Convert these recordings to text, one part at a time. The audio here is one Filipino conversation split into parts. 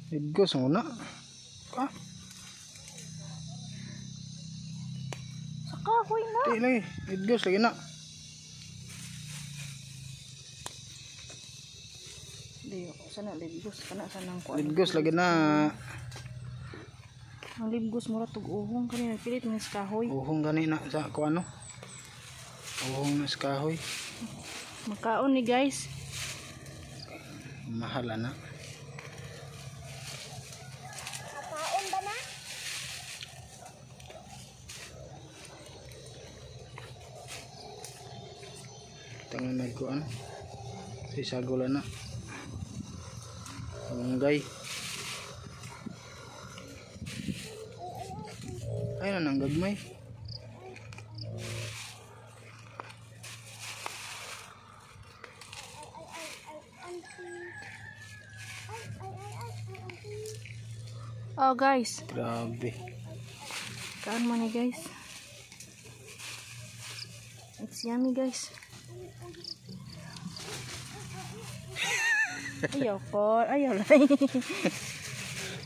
Igos muna. Ka? Saka ako'y na. Di lagi. Igos lagi na. Di, sana libgos. Kana sanang kuan. Igos lagi na. Ang libgos mura tug uhong kanina pilit ng kahoy. Uhong gani na sa kuano. Uhong na sa kahoy. Makaon ni guys. Mahal na. Makaon ba na? Tangan nagkuan. Si sagol na. Munggay. Ay na nang gagmay. Oh guys, Grabe. kaan mo ni guys. It's yummy guys. Ayaw po, ayaw lay.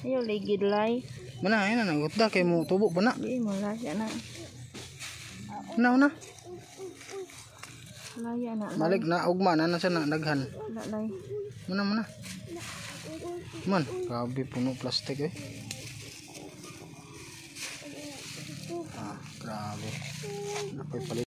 Ayaw lay gidlay. Mana ay na nagutda kay mo tubo ba na? Di mo laya na. Una. Laya na. Malik na ugma na siya na daghan. Lay. Mana. Man, grabe puno plastic eh. Grabe. Napay palit.